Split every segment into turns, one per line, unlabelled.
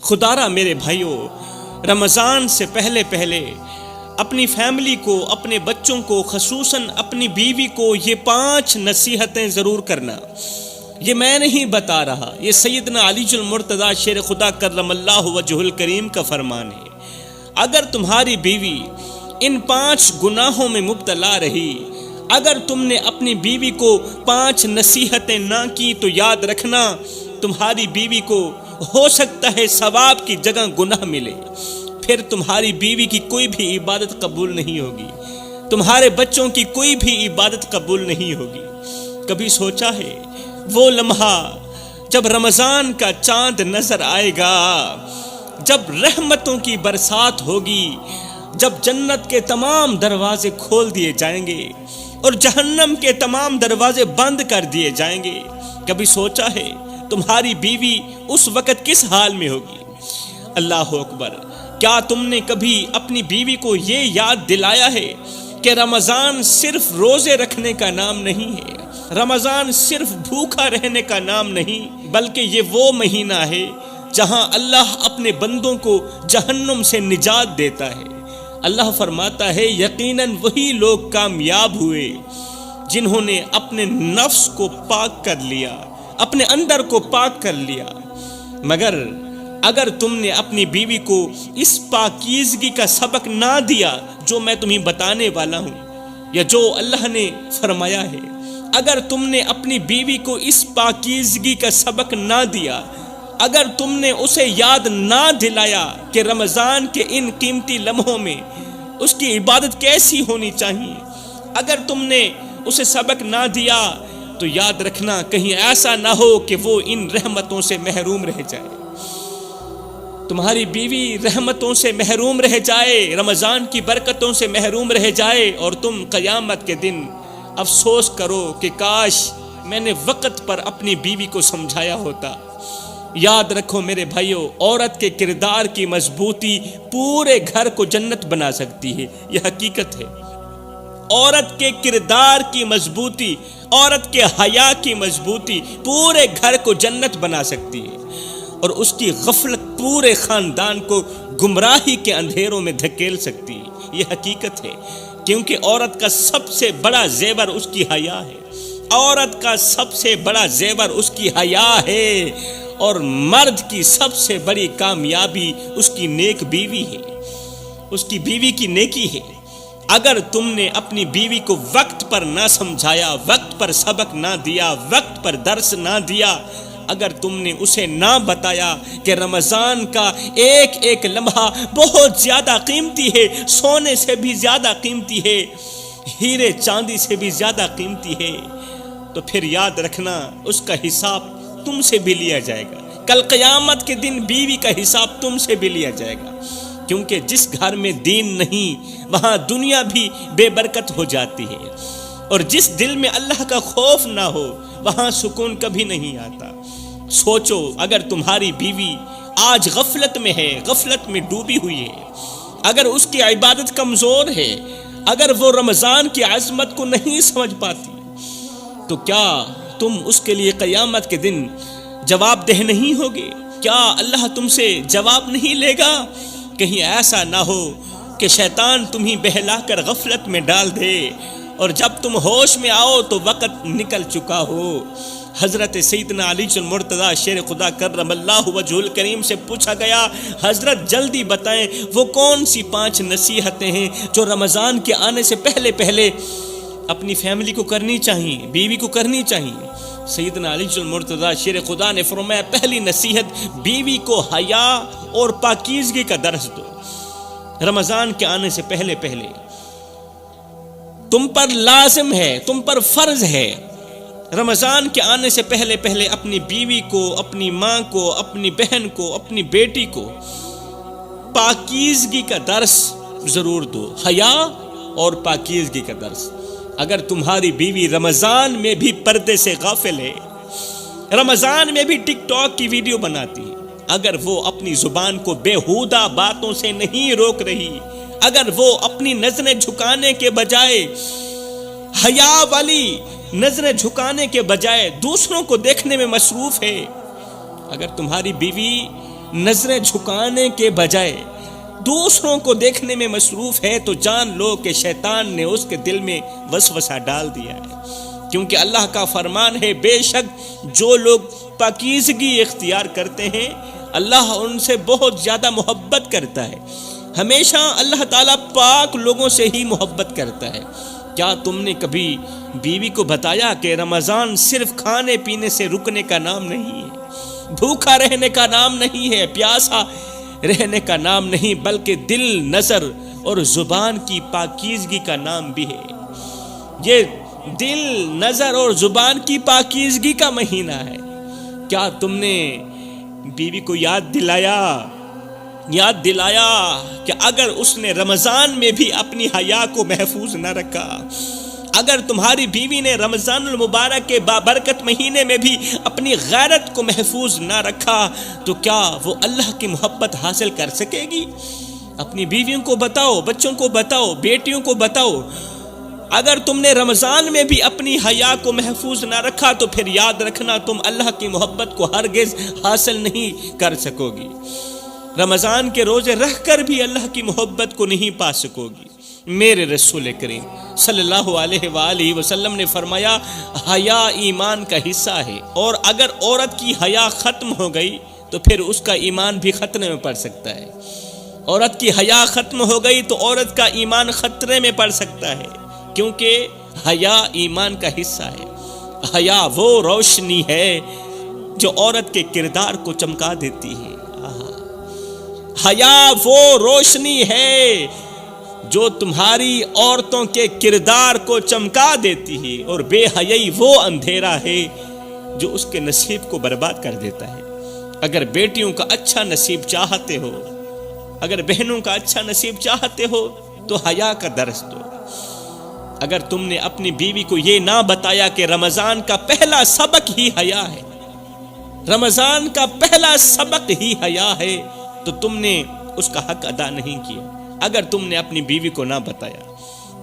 خدارا میرے بھائیوں، رمضان سے پہلے پہلے اپنی فیملی کو، اپنے بچوں کو، خصوصاً اپنی بیوی کو یہ 5 نصیحتیں ضرور کرنا۔ یہ میں نہیں بتا رہا، یہ سیدنا علی المرتضیٰ شیر خدا کرم اللہ وجہ الکریم کا فرمان ہے۔ اگر تمہاری بیوی ان 5 گناہوں میں مبتلا رہی، اگر تم نے اپنی بیوی کو 5 نصیحتیں نہ کی تو یاد رکھنا تمہاری بیوی کو ہو سکتا ہے ثواب کی جگہ گناہ ملے، پھر تمہاری بیوی کی کوئی بھی عبادت قبول نہیں ہوگی، تمہارے بچوں کی کوئی بھی عبادت قبول نہیں ہوگی۔ کبھی سوچا ہے وہ لمحہ جب رمضان کا چاند نظر آئے گا، جب رحمتوں کی برسات ہوگی، جب جنت کے تمام دروازے کھول دیے جائیں گے اور جہنم کے تمام دروازے بند کر دیے جائیں گے، کبھی سوچا ہے تمہاری بیوی اس وقت کس حال میں ہوگی؟ اللہ اکبر! کیا تم نے کبھی اپنی بیوی کو یہ یاد دلایا ہے کہ رمضان صرف روزے رکھنے کا نام نہیں ہے، رمضان صرف بھوکا رہنے کا نام نہیں، بلکہ یہ وہ مہینہ ہے جہاں اللہ اپنے بندوں کو جہنم سے نجات دیتا ہے۔ اللہ فرماتا ہے یقیناً وہی لوگ کامیاب ہوئے جنہوں نے اپنے نفس کو پاک کر لیا، اپنے اندر کو پاک کر لیا۔ مگر اگر تم نے اپنی بیوی کو اس پاکیزگی کا سبق نہ دیا جو میں تمہیں بتانے والا ہوں یا جو اللہ نے فرمایا ہے، اگر تم نے اپنی بیوی کو اس پاکیزگی کا سبق نہ دیا، اگر تم نے اسے یاد نہ دلایا کہ رمضان کے ان قیمتی لمحوں میں اس کی عبادت کیسی ہونی چاہیے، اگر تم نے اسے سبق نہ دیا تو یاد رکھنا کہیں ایسا نہ ہو کہ وہ ان رحمتوں سے محروم رہ جائے، تمہاری بیوی رحمتوں سے محروم رہ جائے، رمضان کی برکتوں سے محروم رہ جائے، اور تم قیامت کے دن افسوس کرو کہ کاش میں نے وقت پر اپنی بیوی کو سمجھایا ہوتا۔ یاد رکھو میرے بھائیوں، عورت کے کردار کی مضبوطی پورے گھر کو جنت بنا سکتی ہے، یہ حقیقت ہے۔ عورت کے کردار کی مضبوطی، عورت کے حیا کی مضبوطی پورے گھر کو جنت بنا سکتی ہے، اور اس کی غفلت پورے خاندان کو گمراہی کے اندھیروں میں دھکیل سکتی ہے، یہ حقیقت ہے۔ کیونکہ عورت کا سب سے بڑا زیور اس کی حیا ہے، عورت کا سب سے بڑا زیور اس کی حیا ہے، اور مرد کی سب سے بڑی کامیابی اس کی نیک بیوی ہے، اس کی بیوی کی نیکی ہے۔ اگر تم نے اپنی بیوی کو وقت پر نہ سمجھایا، وقت پر سبق نہ دیا، وقت پر درس نہ دیا، اگر تم نے اسے نہ بتایا کہ رمضان کا ایک ایک لمحہ بہت زیادہ قیمتی ہے، سونے سے بھی زیادہ قیمتی ہے، ہیرے چاندی سے بھی زیادہ قیمتی ہے، تو پھر یاد رکھنا اس کا حساب تم سے بھی لیا جائے گا۔ کل قیامت کے دن بیوی کا حساب تم سے بھی لیا جائے گا، کیونکہ جس گھر میں دین نہیں وہاں دنیا بھی بے برکت ہو جاتی ہے، اور جس دل میں اللہ کا خوف نہ ہو وہاں سکون کبھی نہیں آتا۔ سوچو اگر تمہاری بیوی آج غفلت میں ہے، غفلت میں ڈوبی ہوئی ہے، اگر اس کی عبادت کمزور ہے، اگر وہ رمضان کی عظمت کو نہیں سمجھ پاتی، تو کیا تم اس کے لیے قیامت کے دن جواب دہ نہیں ہوگے؟ کیا اللہ تم سے جواب نہیں لے گا؟ کہیں ایسا نہ ہو کہ شیطان تمہیں بہلا کر غفلت میں ڈال دے، اور جب تم ہوش میں آؤ تو وقت نکل چکا ہو۔ حضرت سیدنا علی المرتضیٰ شیر خدا کرم اللہ وجہ الکریم سے پوچھا گیا، حضرت جلدی بتائیں وہ کون سی 5 نصیحتیں ہیں جو رمضان کے آنے سے پہلے پہلے اپنی فیملی کو کرنی چاہیے، بیوی کو کرنی چاہیے؟ سیدنا علی المرتضیٰ شیر خدا نے فرمایا، پہلی نصیحت بیوی کو حیا اور پاکیزگی کا درس دو۔ رمضان کے آنے سے پہلے پہلے تم پر لازم ہے، تم پر فرض ہے، رمضان کے آنے سے پہلے پہلے اپنی بیوی کو، اپنی ماں کو، اپنی بہن کو، اپنی بیٹی کو پاکیزگی کا درس ضرور دو، حیا اور پاکیزگی کا درس۔ اگر تمہاری بیوی رمضان میں بھی پردے سے غافل ہے، رمضان میں بھی ٹک ٹاک کی ویڈیو بناتی ہے، اگر وہ اپنی زبان کو بیہودہ باتوں سے نہیں روک رہی، اگر وہ اپنی نظریں جھکانے کے بجائے، حیا والی نظریں جھکانے کے بجائے دوسروں کو دیکھنے میں مصروف ہے، اگر تمہاری بیوی نظریں جھکانے کے بجائے دوسروں کو دیکھنے میں مصروف ہے تو جان لو کہ شیطان نے اس کے دل میں وسوسہ ڈال دیا ہے، کیونکہ اللہ کا فرمان ہے بے شک جو لوگ پاکیزگی اختیار کرتے ہیں اللہ ان سے بہت زیادہ محبت کرتا ہے۔ ہمیشہ اللہ تعالیٰ پاک لوگوں سے ہی محبت کرتا ہے۔ کیا تم نے کبھی بیوی کو بتایا کہ رمضان صرف کھانے پینے سے رکنے کا نام نہیں ہے، بھوکا رہنے کا نام نہیں ہے، پیاسا رہنے کا نام نہیں، بلکہ دل، نظر اور زبان کی پاکیزگی کا نام بھی ہے۔ یہ دل، نظر اور زبان کی پاکیزگی کا مہینہ ہے۔ کیا تم نے بیوی کو یاد دلایا کہ اگر اس نے رمضان میں بھی اپنی حیا کو محفوظ نہ رکھا، اگر تمہاری بیوی نے رمضان المبارک کے بابرکت مہینے میں بھی اپنی غیرت کو محفوظ نہ رکھا تو کیا وہ اللہ کی محبت حاصل کر سکے گی؟ اپنی بیویوں کو بتاؤ، بچوں کو بتاؤ، بیٹیوں کو بتاؤ، اگر تم نے رمضان میں بھی اپنی حیا کو محفوظ نہ رکھا تو پھر یاد رکھنا تم اللہ کی محبت کو ہرگز حاصل نہیں کر سکو گی۔ رمضان کے روزے رکھ کر بھی اللہ کی محبت کو نہیں پا سکو گی۔ میرے رسول کریم صلی اللہ علیہ وآلہ وسلم نے فرمایا حیا ایمان کا حصہ ہے، اور اگر عورت کی حیا ختم ہو گئی تو پھر اس کا ایمان بھی خطرے میں پڑ سکتا ہے۔ عورت کی حیا ختم ہو گئی تو عورت کا ایمان خطرے میں پڑ سکتا ہے، کیونکہ حیا ایمان کا حصہ ہے۔ حیا وہ روشنی ہے جو عورت کے کردار کو چمکا دیتی ہے۔ حیا وہ روشنی ہے جو تمہاری عورتوں کے کردار کو چمکا دیتی ہے، اور بے حیائی وہ اندھیرا ہے جو اس کے نصیب کو برباد کر دیتا ہے۔ اگر بیٹیوں کا اچھا نصیب چاہتے ہو، اگر بہنوں کا اچھا نصیب چاہتے ہو تو حیا کا درس دو۔ اگر تم نے اپنی بیوی کو یہ نہ بتایا کہ رمضان کا پہلا سبق ہی حیا ہے، رمضان کا پہلا سبق ہی حیا ہے، تو تم نے اس کا حق ادا نہیں کیا۔ اگر تم نے اپنی بیوی کو نہ بتایا،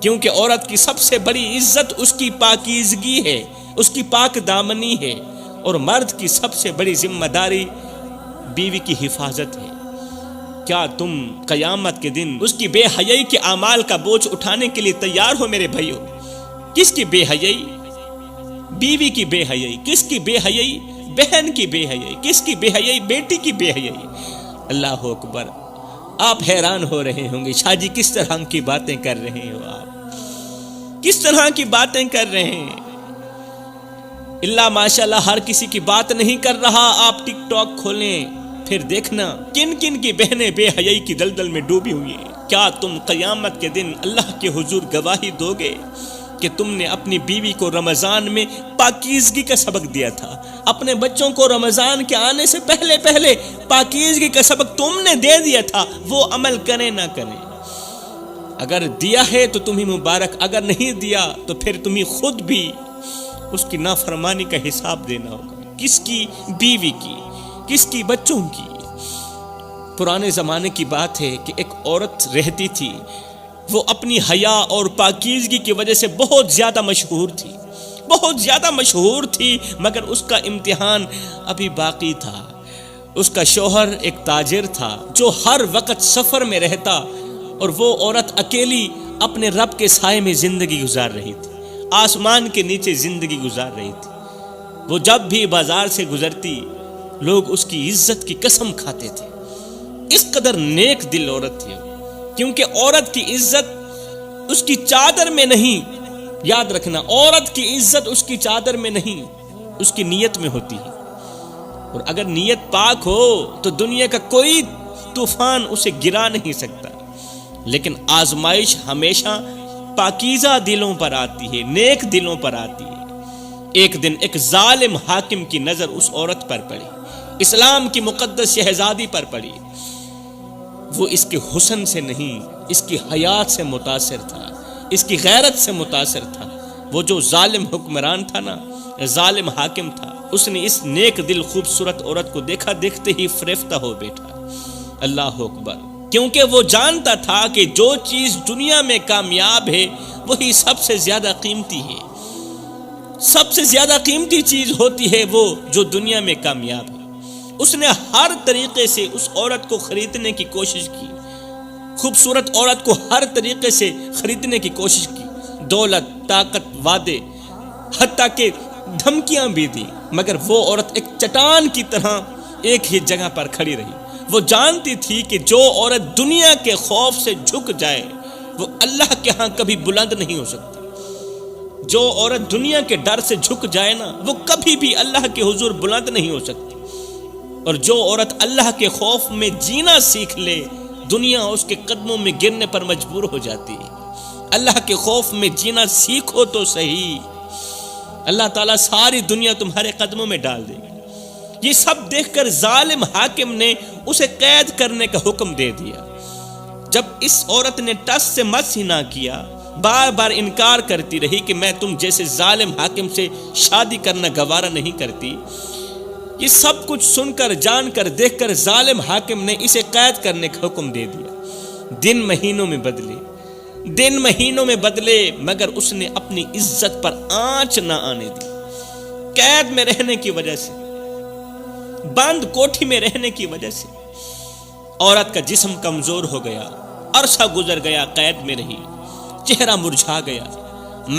کیونکہ عورت کی سب سے بڑی عزت اس کی پاکیزگی ہے، اس کی پاک دامنی ہے، اور مرد کی سب سے بڑی ذمہ داری بیوی کی حفاظت ہے۔ کیا تم قیامت کے دن اس کی بے حیائی کے اعمال کا بوجھ اٹھانے کے لیے تیار ہو میرے بھائیو؟ کس کی بے حیائی؟ بیوی کی بے حیائی۔ کس کی بے حیائی؟ بہن کی بے حیائی۔ کس کی بے حیائی؟ بیٹی کی بے حیائی۔ اللہ اکبر! آپ حیران ہو رہے ہوں گے شاہ جی کس طرح کی باتیں کر رہے ہو، آپ کس طرح کی باتیں کر رہے ہیں۔ اللہ ماشاءاللہ ہر کسی کی بات نہیں کر رہا۔ آپ ٹک ٹاک کھولیں پھر دیکھنا کن کن کی بہنیں بے حیائی کی دلدل میں ڈوبی ہوئی ہیں۔ کیا تم قیامت کے دن اللہ کے حضور گواہی دو گے کہ تم نے اپنی بیوی کو رمضان میں پاکیزگی کا سبق دیا تھا، اپنے بچوں کو رمضان کے آنے سے پہلے پاکیزگی کا سبق تم نے دے دیا تھا، وہ عمل کریں نہ کریں؟ اگر دیا ہے تو تمہیں مبارک، اگر نہیں دیا تو پھر تمہیں خود بھی اس کی نافرمانی کا حساب دینا ہوگا۔ کس کی؟ بیوی کی۔ کس کی؟ بچوں کی۔ پرانے زمانے کی بات ہے کہ ایک عورت رہتی تھی، وہ اپنی حیا اور پاکیزگی کی وجہ سے بہت زیادہ مشہور تھی، مگر اس کا امتحان ابھی باقی تھا۔ اس کا شوہر ایک تاجر تھا جو ہر وقت سفر میں رہتا، اور وہ عورت اکیلی اپنے رب کے سائے میں زندگی گزار رہی تھی، آسمان کے نیچے زندگی گزار رہی تھی۔ وہ جب بھی بازار سے گزرتی لوگ اس کی عزت کی قسم کھاتے تھے، اس قدر نیک دل عورت تھی۔ کیونکہ عورت کی عزت اس کی چادر میں نہیں، یاد رکھنا، عورت کی عزت اس کی چادر میں نہیں، اس کی نیت میں ہوتی ہے۔ اور اگر نیت پاک ہو تو دنیا کا کوئی طوفان اسے گرا نہیں سکتا۔ لیکن آزمائش ہمیشہ پاکیزہ دلوں پر آتی ہے، نیک دلوں پر آتی ہے۔ ایک دن ایک ظالم حاکم کی نظر اس عورت پر پڑی، اسلام کی مقدس شہزادی پر پڑی۔ وہ اس کے حسن سے نہیں، اس کی حیات سے متاثر تھا، اس کی غیرت سے متاثر تھا۔ وہ جو ظالم حکمران تھا نا، ظالم حاکم تھا، اس نے اس نیک دل خوبصورت عورت کو دیکھا، دیکھتے ہی فریفتہ ہو بیٹھا۔ اللہ اکبر! کیونکہ وہ جانتا تھا کہ جو چیز دنیا میں کامیاب ہے وہی سب سے زیادہ قیمتی ہے۔ سب سے زیادہ قیمتی چیز ہوتی ہے وہ جو دنیا میں کامیاب ہے۔ اس نے ہر طریقے سے اس عورت کو خریدنے کی کوشش کی، خوبصورت عورت کو ہر طریقے سے خریدنے کی کوشش کی، دولت، طاقت، وعدے، حتیٰ کہ دھمکیاں بھی دی، مگر وہ عورت ایک چٹان کی طرح ایک ہی جگہ پر کھڑی رہی۔ وہ جانتی تھی کہ جو عورت دنیا کے خوف سے جھک جائے وہ اللہ کے ہاں کبھی بلند نہیں ہو سکتی۔ جو عورت دنیا کے ڈر سے جھک جائے نا، وہ کبھی بھی اللہ کے حضور بلند نہیں ہو سکتی۔ اور جو عورت اللہ کے خوف میں جینا سیکھ لے، دنیا اس کے قدموں میں گرنے پر مجبور ہو جاتی ہے۔ اللہ کے خوف میں جینا سیکھو تو صحیح، اللہ تعالیٰ ساری دنیا تمہارے قدموں میں ڈال دے گی۔ یہ سب دیکھ کر ظالم حاکم نے اسے قید کرنے کا حکم دے دیا۔ جب اس عورت نے ٹس سے مس ہی نہ کیا، بار بار انکار کرتی رہی کہ میں تم جیسے ظالم حاکم سے شادی کرنا گوارا نہیں کرتی، یہ سب کچھ سن کر، جان کر، دیکھ کر ظالم حاکم نے اسے قید کرنے کا حکم دے دیا۔ دن مہینوں میں بدلے مگر اس نے اپنی عزت پر آنچ نہ آنے دی۔ قید میں رہنے کی وجہ سے، بند کوٹھی میں رہنے کی وجہ سے عورت کا جسم کمزور ہو گیا، عرصہ گزر گیا، قید میں رہی، چہرہ مرجھا گیا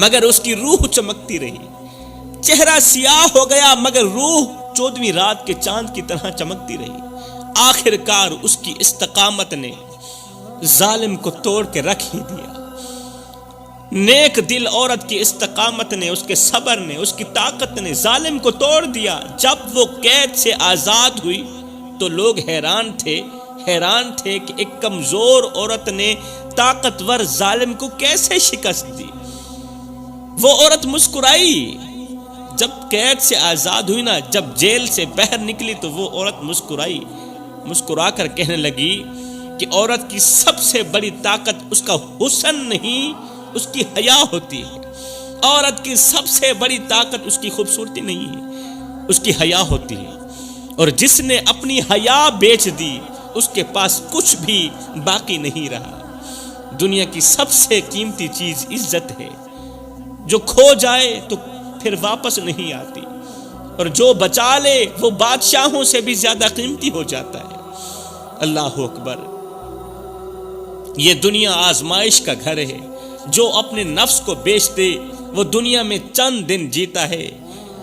مگر اس کی روح چمکتی رہی، چہرہ سیاہ ہو گیا مگر روح 14ویں رات کے چاند کی طرح چمکتی رہی۔ آخر کار اس کی استقامت نے ظالم کو توڑ کے رکھ ہی دیا۔ نیک دل عورت کی استقامت نے، اس کے صبر نے، اس کی طاقت نے ظالم کو توڑ دیا۔ جب وہ قید سے آزاد ہوئی تو لوگ حیران تھے کہ ایک کمزور عورت نے طاقتور ظالم کو کیسے شکست دی۔ وہ عورت مسکرائی جب قید سے آزاد ہوئی نا، جب جیل سے باہر نکلی تو وہ عورت مسکرا کر کہنے لگی کہ عورت کی سب سے بڑی طاقت اس کا حسن نہیں، اس کی حیا ہوتی ہے۔ عورت کی سب سے بڑی طاقت اس کی خوبصورتی نہیں ہے، اس کی حیا ہوتی ہے۔ اور جس نے اپنی حیا بیچ دی اس کے پاس کچھ بھی باقی نہیں رہا۔ دنیا کی سب سے قیمتی چیز عزت ہے، جو کھو جائے تو پھر واپس نہیں آتی، اور جو بچا لے وہ بادشاہوں سے بھی زیادہ قیمتی ہو جاتا ہے۔ اللہ اکبر۔ یہ دنیا آزمائش کا گھر ہے۔ جو اپنے نفس کو بیچ دے وہ دنیا میں چند دن جیتا ہے،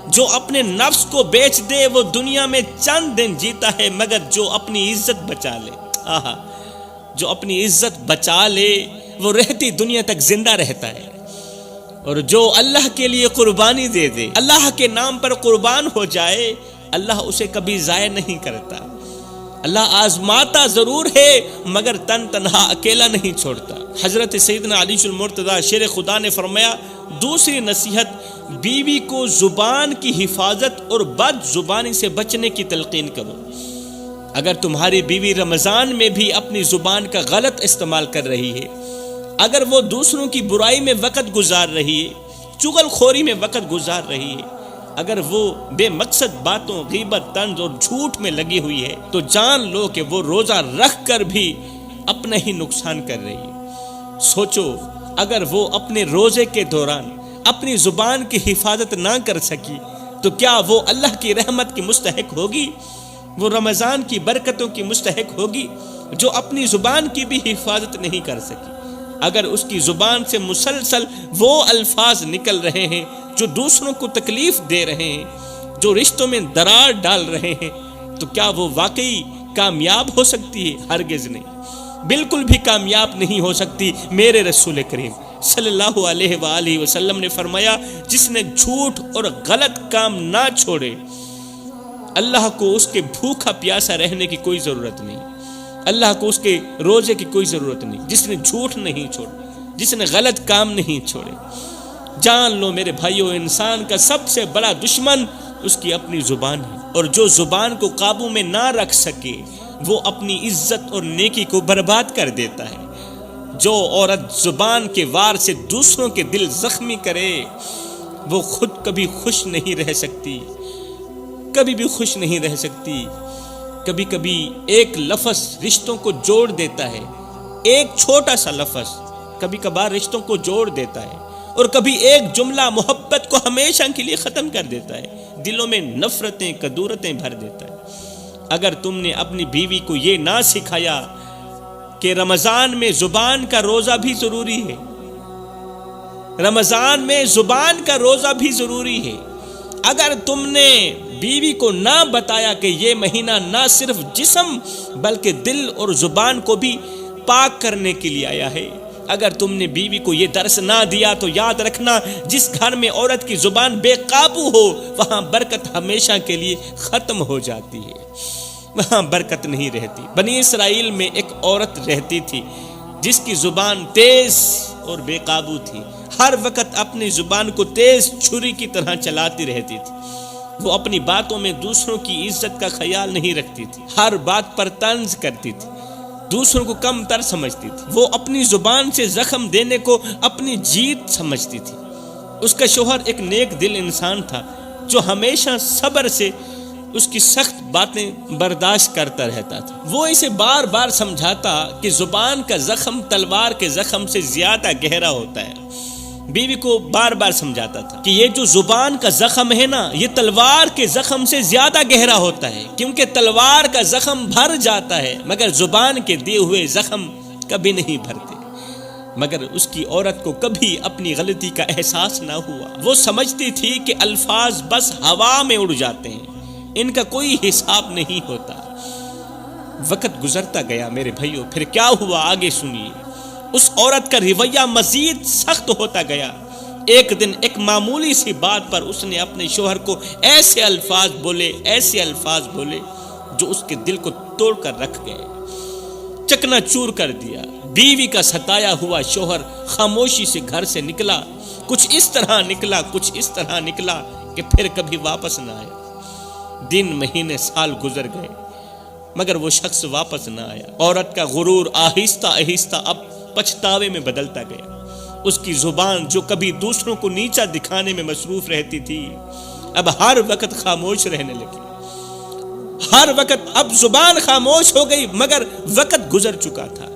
جو اپنے نفس کو بیچ دے وہ دنیا میں چند دن جیتا ہے، مگر جو اپنی عزت بچا لے، جو اپنی عزت بچا لے وہ رہتی دنیا تک زندہ رہتا ہے۔ اور جو اللہ کے لیے قربانی دے دے، اللہ کے نام پر قربان ہو جائے، اللہ اسے کبھی ضائع نہیں کرتا۔ اللہ آزماتا ضرور ہے مگر تن تنہا اکیلا نہیں چھوڑتا۔ حضرت سیدنا علی المرتضیٰ شیر خدا نے فرمایا، دوسری نصیحت، بیوی کو زبان کی حفاظت اور بد زبانی سے بچنے کی تلقین کرو۔ اگر تمہاری بیوی رمضان میں بھی اپنی زبان کا غلط استعمال کر رہی ہے، اگر وہ دوسروں کی برائی میں وقت گزار رہی ہے، چغل خوری میں وقت گزار رہی ہے، اگر وہ بے مقصد باتوں، غیبت، طنز اور جھوٹ میں لگی ہوئی ہے، تو جان لو کہ وہ روزہ رکھ کر بھی اپنا ہی نقصان کر رہی ہے۔ سوچو، اگر وہ اپنے روزے کے دوران اپنی زبان کی حفاظت نہ کر سکی تو کیا وہ اللہ کی رحمت کی مستحق ہوگی؟ وہ رمضان کی برکتوں کی مستحق ہوگی جو اپنی زبان کی بھی حفاظت نہیں کر سکی؟ اگر اس کی زبان سے مسلسل وہ الفاظ نکل رہے ہیں جو دوسروں کو تکلیف دے رہے ہیں، جو رشتوں میں درار ڈال رہے ہیں، تو کیا وہ واقعی کامیاب ہو سکتی ہے؟ ہرگز نہیں، بالکل بھی کامیاب نہیں ہو سکتی۔ میرے رسول کریم صلی اللہ علیہ وآلہ وسلم نے فرمایا، جس نے جھوٹ اور غلط کام نہ چھوڑے، اللہ کو اس کے بھوکا پیاسا رہنے کی کوئی ضرورت نہیں، اللہ کو اس کے روزے کی کوئی ضرورت نہیں۔ جس نے جھوٹ نہیں چھوڑا، جس نے غلط کام نہیں چھوڑے، جان لو میرے بھائیو، انسان کا سب سے بڑا دشمن اس کی اپنی زبان ہے، اور جو زبان کو قابو میں نہ رکھ سکے وہ اپنی عزت اور نیکی کو برباد کر دیتا ہے۔ جو عورت زبان کے وار سے دوسروں کے دل زخمی کرے وہ خود کبھی خوش نہیں رہ سکتی، کبھی بھی خوش نہیں رہ سکتی۔ کبھی کبھی ایک لفظ رشتوں کو جوڑ دیتا ہے، ایک چھوٹا سا لفظ کبھی کبھار رشتوں کو جوڑ دیتا ہے، اور کبھی ایک جملہ محبت کو ہمیشہ کے لیے ختم کر دیتا ہے، دلوں میں نفرتیں، کدورتیں بھر دیتا ہے۔ اگر تم نے اپنی بیوی کو یہ نہ سکھایا کہ رمضان میں زبان کا روزہ بھی ضروری ہے، رمضان میں زبان کا روزہ بھی ضروری ہے، اگر تم نے بیوی کو نہ بتایا کہ یہ مہینہ نہ صرف جسم بلکہ دل اور زبان کو بھی پاک کرنے کے لیے آیا ہے، اگر تم نے بیوی کو یہ درس نہ دیا تو یاد رکھنا جس گھر میں عورت کی زبان بے قابو ہو وہاں برکت ہمیشہ کے لیے ختم ہو جاتی ہے، وہاں برکت نہیں رہتی۔ بنی اسرائیل میں ایک عورت رہتی تھی جس کی زبان تیز اور بے قابو تھی، ہر وقت اپنی زبان کو تیز چھری کی طرح چلاتی رہتی تھی۔ وہ اپنی باتوں میں دوسروں کی عزت کا خیال نہیں رکھتی تھی، ہر بات پر طنز کرتی تھی، دوسروں کو کم تر سمجھتی تھی، وہ اپنی زبان سے زخم دینے کو اپنی جیت سمجھتی تھی۔ اس کا شوہر ایک نیک دل انسان تھا جو ہمیشہ صبر سے اس کی سخت باتیں برداشت کرتا رہتا تھا۔ وہ اسے بار بار سمجھاتا کہ زبان کا زخم تلوار کے زخم سے زیادہ گہرا ہوتا ہے، بیوی کو بار بار سمجھاتا تھا کہ یہ جو زبان کا زخم ہے نا یہ تلوار کے زخم سے زیادہ گہرا ہوتا ہے، کیونکہ تلوار کا زخم بھر جاتا ہے مگر زبان کے دیے ہوئے زخم کبھی نہیں بھرتے۔ مگر اس کی عورت کو کبھی اپنی غلطی کا احساس نہ ہوا، وہ سمجھتی تھی کہ الفاظ بس ہوا میں اڑ جاتے ہیں، ان کا کوئی حساب نہیں ہوتا۔ وقت گزرتا گیا میرے بھائیو، پھر کیا ہوا آگے سنیے۔ اس عورت کا رویہ مزید سخت ہوتا گیا۔ ایک دن ایک معمولی سی بات پر اس نے اپنے شوہر کو ایسے الفاظ بولے جو اس کے دل کو توڑ کر رکھ گئے، چکنا چور کر دیا۔ بیوی کا ستایا ہوا شوہر خاموشی سے گھر سے نکلا، کچھ اس طرح نکلا کہ پھر کبھی واپس نہ آیا۔ دن مہینے سال گزر گئے مگر وہ شخص واپس نہ آیا۔ عورت کا غرور آہستہ آہستہ اب پچھتاوے میں بدلتا گیا۔ اس کی زبان جو کبھی دوسروں کو نیچا دکھانے میں مصروف رہتی تھی اب ہر وقت خاموش رہنے لگی۔ ہر وقت اب زبان خاموش ہو گئی مگر وقت گزر چکا تھا۔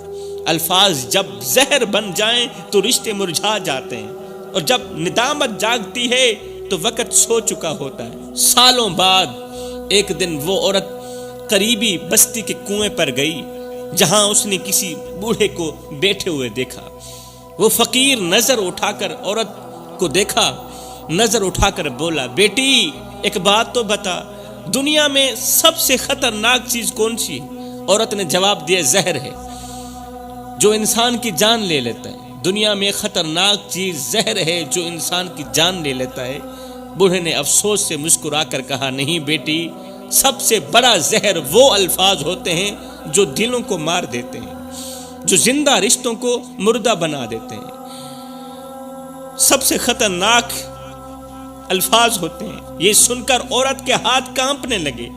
الفاظ جب زہر بن جائیں تو رشتے مرجھا جاتے ہیں، اور جب ندامت جاگتی ہے تو وقت سو چکا ہوتا ہے۔ سالوں بعد ایک دن وہ عورت قریبی بستی کے کنویں پر گئی جہاں اس نے کسی بوڑھے کو بیٹھے ہوئے دیکھا۔ وہ فقیر نظر اٹھا کر عورت کو دیکھا، نظر اٹھا کر بولا، بیٹی ایک بات تو بتا، دنیا میں سب سے خطرناک چیز کون سی؟ عورت نے جواب دیا، زہر ہے جو انسان کی جان لے لیتا ہے۔ دنیا میں خطرناک چیز زہر ہے جو انسان کی جان لے لیتا ہے۔ بوڑھے نے افسوس سے مسکرا کر کہا، نہیں بیٹی، سب سے بڑا زہر وہ الفاظ ہوتے ہیں جو دلوں کو مار دیتے ہیں، جو زندہ رشتوں کو مردہ بنا دیتے ہیں۔ سب سے خطرناک الفاظ ہوتے ہیں۔ یہ سن کر عورت کے ہاتھ کانپنے لگے،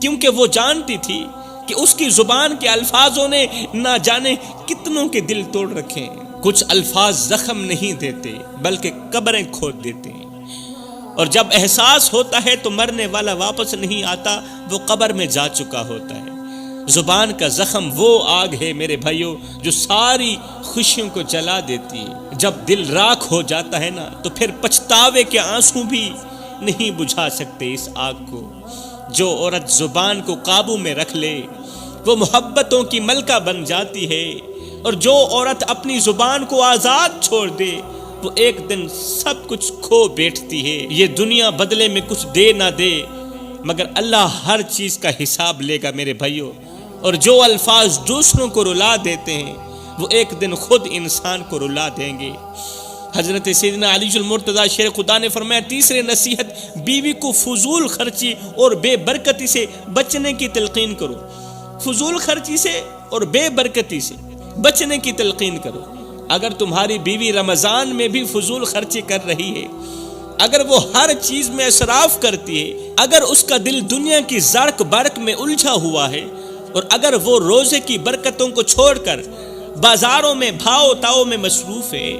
کیونکہ وہ جانتی تھی کہ اس کی زبان کے الفاظوں نے نہ جانے کتنوں کے دل توڑ رکھے ہیں۔ کچھ الفاظ زخم نہیں دیتے بلکہ قبریں کھود دیتے ہیں، اور جب احساس ہوتا ہے تو مرنے والا واپس نہیں آتا، وہ قبر میں جا چکا ہوتا ہے۔ زبان کا زخم وہ آگ ہے میرے بھائیوں جو ساری خوشیوں کو جلا دیتی ہے۔ جب دل راکھ ہو جاتا ہے نا تو پھر پچھتاوے کے آنسو بھی نہیں بجھا سکتے اس آگ کو۔ جو عورت زبان کو قابو میں رکھ لے وہ محبتوں کی ملکہ بن جاتی ہے، اور جو عورت اپنی زبان کو آزاد چھوڑ دے وہ ایک دن سب کچھ کھو بیٹھتی ہے۔ یہ دنیا بدلے میں کچھ دے نہ دے مگر اللہ ہر چیز کا حساب لے گا میرے بھائیوں، اور جو الفاظ دوسروں کو رلا دیتے ہیں وہ ایک دن خود انسان کو رلا دیں گے۔ حضرت سیدنا علی المرتضیٰ شیر خدا نے فرمایا، تیسری نصیحت، بیوی کو فضول خرچی اور بے برکتی سے بچنے کی تلقین کرو۔ فضول خرچی سے اور بے برکتی سے بچنے کی تلقین کرو۔ اگر تمہاری بیوی رمضان میں بھی فضول خرچی کر رہی ہے، اگر وہ ہر چیز میں اسراف کرتی ہے، اگر اس کا دل دنیا کی زرق برق میں الجھا ہوا ہے، اور اگر وہ روزے کی برکتوں کو چھوڑ کر بازاروں میں بھاؤ تاؤ میں مصروف ہے،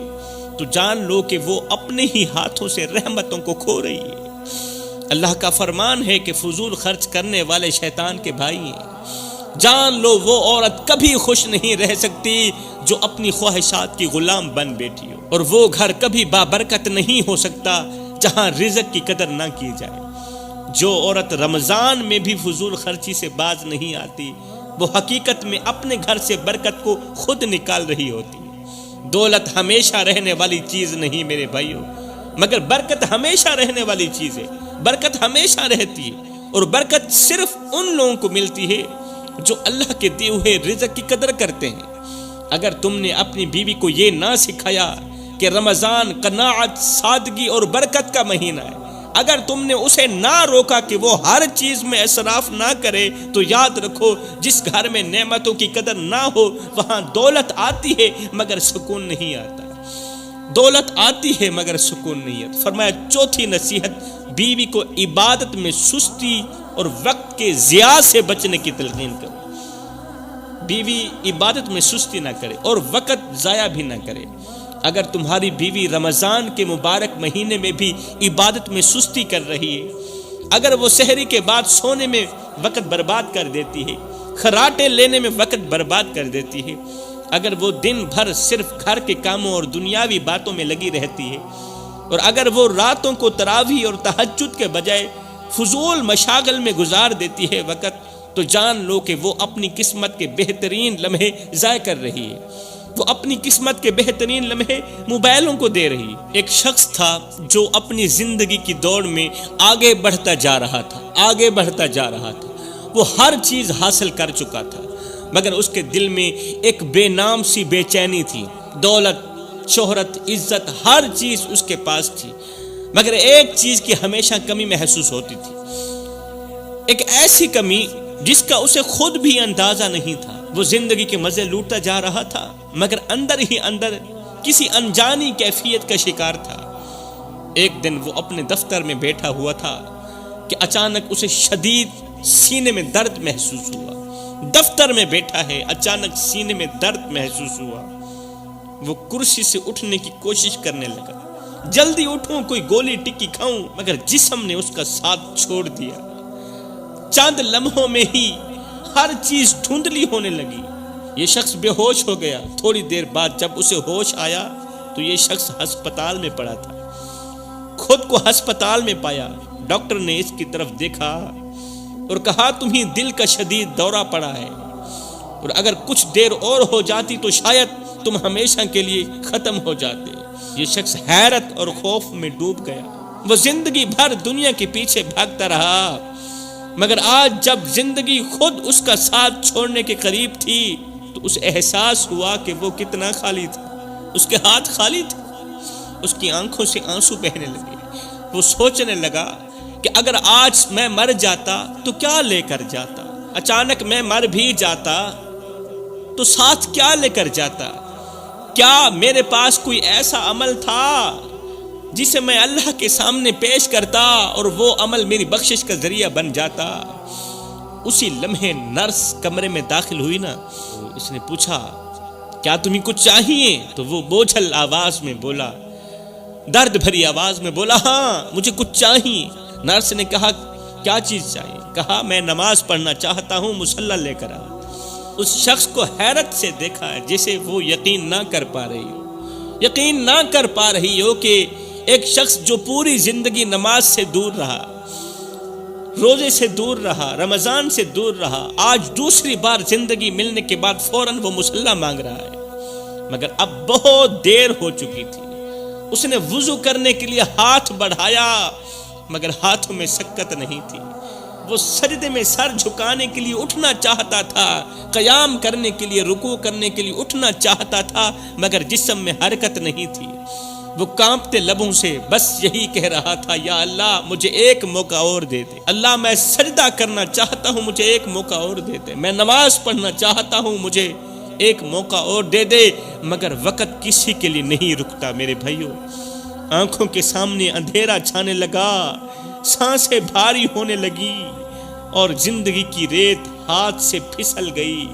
تو جان لو کہ وہ اپنے ہی ہاتھوں سے رحمتوں کو کھو رہی ہے۔ اللہ کا فرمان ہے کہ فضول خرچ کرنے والے شیطان کے بھائی ہیں۔ جان لو وہ عورت کبھی خوش نہیں رہ سکتی جو اپنی خواہشات کی غلام بن بیٹھی ہو، اور وہ گھر کبھی بابرکت نہیں ہو سکتا جہاں رزق کی قدر نہ کی جائے۔ جو عورت رمضان میں بھی فضول خرچی سے باز نہیں آتی وہ حقیقت میں اپنے گھر سے برکت کو خود نکال رہی ہوتی ہے۔ دولت ہمیشہ رہنے والی چیز نہیں میرے بھائیو، مگر برکت ہمیشہ رہنے والی چیز ہے۔ برکت ہمیشہ رہتی ہے، اور برکت صرف ان لوگوں کو ملتی ہے جو اللہ کے دیے ہوئے رزق کی قدر کرتے ہیں۔ اگر تم نے اپنی بیوی کو یہ نہ سکھایا کہ رمضان قناعت، سادگی اور برکت کا مہینہ ہے، اگر تم نے اسے نہ روکا کہ وہ ہر چیز میں اسراف نہ کرے، تو یاد رکھو جس گھر میں نعمتوں کی قدر نہ ہو وہاں دولت آتی ہے مگر سکون نہیں آتا۔ دولت آتی ہے مگر سکون نہیں آتا۔ فرمایا چوتھی نصیحت، بیوی کو عبادت میں سستی اور وقت کے ضیاع سے بچنے کی تلقین کرو۔ بیوی عبادت میں سستی نہ کرے اور وقت ضائع بھی نہ کرے۔ اگر تمہاری بیوی رمضان کے مبارک مہینے میں بھی عبادت میں سستی کر رہی ہے، اگر وہ سحری کے بعد سونے میں وقت برباد کر دیتی ہے، خراٹے لینے میں وقت برباد کر دیتی ہے، اگر وہ دن بھر صرف گھر کے کاموں اور دنیاوی باتوں میں لگی رہتی ہے، اور اگر وہ راتوں کو تراویح اور تہجد کے بجائے فضول مشاغل میں گزار دیتی ہے وقت، تو جان لو کہ وہ اپنی قسمت کے بہترین لمحے ضائع کر رہی ہے۔ وہ اپنی قسمت کے بہترین لمحے موبائلوں کو دے رہی۔ ایک شخص تھا جو اپنی زندگی کی دوڑ میں آگے بڑھتا جا رہا تھا۔ وہ ہر چیز حاصل کر چکا تھا، مگر اس کے دل میں ایک بے نام سی بے چینی تھی۔ دولت، شہرت، عزت، ہر چیز اس کے پاس تھی، مگر ایک چیز کی ہمیشہ کمی محسوس ہوتی تھی، ایک ایسی کمی جس کا اسے خود بھی اندازہ نہیں تھا۔ وہ زندگی کے مزے لوٹتا جا رہا تھا، مگر اندر ہی اندر کسی انجانی کیفیت کا شکار تھا۔ ایک دن وہ اپنے دفتر میں بیٹھا ہوا تھا کہ اچانک اسے شدید سینے میں درد محسوس ہوا۔ دفتر میں بیٹھا ہے، اچانک سینے میں درد محسوس ہوا۔ وہ کرسی سے اٹھنے کی کوشش کرنے لگا، جلدی اٹھوں، کوئی گولی ٹکی کھاؤں، مگر جسم نے اس کا ساتھ چھوڑ دیا۔ چند لمحوں میں ہی ہر چیز دھندلی ہونے لگی۔ یہ شخص بے ہوش ہو گیا۔ تھوڑی دیر بعد جب اسے ہوش آیا تو یہ شخص ہسپتال میں پڑا تھا۔ خود کو ہسپتال میں پایا۔ ڈاکٹر نے اس کی طرف دیکھا اور کہا تمہیں دل کا شدید دورہ پڑا ہے، اور اگر کچھ دیر اور ہو جاتی تو شاید تم ہمیشہ کے لیے ختم ہو جاتے۔ یہ شخص حیرت اور خوف میں ڈوب گیا۔ وہ زندگی بھر دنیا کے پیچھے بھاگتا رہا، مگر آج جب زندگی خود اس کا ساتھ چھوڑنے کے قریب تھی تو اسے احساس ہوا کہ وہ کتنا خالی تھا۔ اس کے ہاتھ خالی تھے، اس کی آنکھوں سے آنسو بہنے لگے۔ وہ سوچنے لگا کہ اگر آج میں مر جاتا تو کیا لے کر جاتا، اچانک میں مر بھی جاتا تو ساتھ کیا لے کر جاتا؟ کیا میرے پاس کوئی ایسا عمل تھا جسے میں اللہ کے سامنے پیش کرتا اور وہ عمل میری بخشش کا ذریعہ بن جاتا؟ اسی لمحے نرس کمرے میں داخل ہوئی نا، اس نے پوچھا کیا تمہیں کچھ چاہیے؟ تو وہ بوجھل آواز میں بولا، درد بھری آواز میں بولا، ہاں مجھے کچھ چاہیے۔ نرس نے کہا کیا چیز چاہیے؟ کہا میں نماز پڑھنا چاہتا ہوں، مصلی لے کر آ۔ اس شخص کو حیرت سے دیکھا جسے وہ یقین نہ کر پا رہی ہو کہ ایک شخص جو پوری زندگی نماز سے دور رہا، روزے سے دور رہا، رمضان سے دور رہا، آج دوسری بار زندگی ملنے کے بعد فوراً وہ مصلی مانگ رہا ہے، مگر اب بہت دیر ہو چکی تھی۔ اس نے وضو کرنے کے لیے ہاتھ بڑھایا، مگر ہاتھوں میں سکت نہیں تھی۔ وہ سجدے میں سر جھکانے کے لیے اٹھنا چاہتا تھا، قیام کرنے کے لیے، رکوع کرنے کے لیے اٹھنا چاہتا تھا، مگر جسم میں حرکت نہیں تھی۔ وہ کانپتے لبوں سے بس یہی کہہ رہا تھا، یا اللہ مجھے ایک موقع اور دے دے، اللہ میں سجدہ کرنا چاہتا ہوں، مجھے ایک موقع اور دے دے، میں نماز پڑھنا چاہتا ہوں، مجھے ایک موقع اور دے دے۔ مگر وقت کسی کے لیے نہیں رکتا میرے بھائیوں۔ آنکھوں کے سامنے اندھیرا چھانے لگا، سانسیں بھاری ہونے لگی اور زندگی کی ریت ہاتھ سے پھسل گئی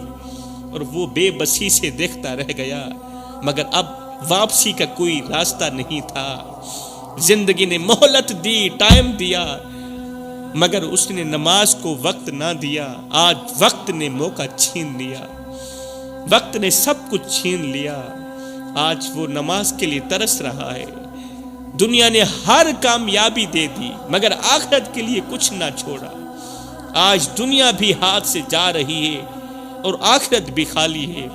اور وہ بے بسی سے دیکھتا رہ گیا، مگر اب واپسی کا کوئی راستہ نہیں تھا۔ زندگی نے مہلت دی، ٹائم دیا، مگر اس نے نماز کو وقت نہ دیا۔ آج وقت نے موقع چھین لیا، وقت نے سب کچھ چھین لیا۔ آج وہ نماز کے لیے ترس رہا ہے، دنیا نے ہر کامیابی دے دی مگر آخرت کے لیے کچھ نہ چھوڑا۔ آج دنیا بھی ہاتھ سے جا رہی ہے اور آخرت بھی خالی ہے۔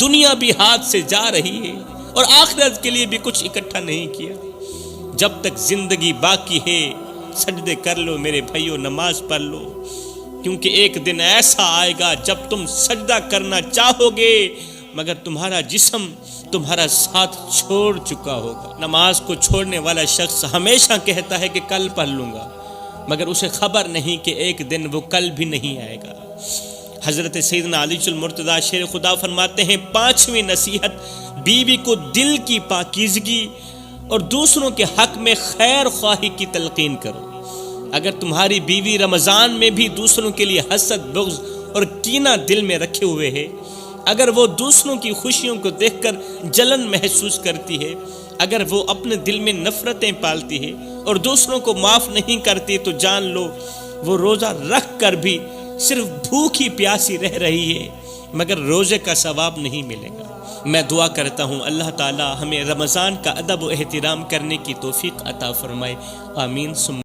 دنیا بھی ہاتھ سے جا رہی ہے اور آخرت کے لیے بھی کچھ اکٹھا نہیں کیا۔ جب تک زندگی باقی ہے سجدے کر لو میرے بھائیو، نماز پڑھ لو، کیونکہ ایک دن ایسا آئے گا جب تم سجدہ کرنا چاہو گے مگر تمہارا جسم تمہارا ساتھ چھوڑ چکا ہوگا۔ نماز کو چھوڑنے والا شخص ہمیشہ کہتا ہے کہ کل پڑھ لوں گا، مگر اسے خبر نہیں کہ ایک دن وہ کل بھی نہیں آئے گا۔ حضرت سیدنا علی المرتضیٰ شیر خدا فرماتے ہیں، پانچویں نصیحت، بیوی کو دل کی پاکیزگی اور دوسروں کے حق میں خیر خواہی کی تلقین کرو۔ اگر تمہاری بیوی رمضان میں بھی دوسروں کے لیے حسد، بغض اور کینہ دل میں رکھے ہوئے ہے، اگر وہ دوسروں کی خوشیوں کو دیکھ کر جلن محسوس کرتی ہے، اگر وہ اپنے دل میں نفرتیں پالتی ہے اور دوسروں کو معاف نہیں کرتی، تو جان لو وہ روزہ رکھ کر بھی صرف بھوکی پیاسی رہ رہی ہے مگر روزے کا ثواب نہیں ملے گا۔ میں دعا کرتا ہوں اللہ تعالی ہمیں رمضان کا ادب و احترام کرنے کی توفیق عطا فرمائے، آمین۔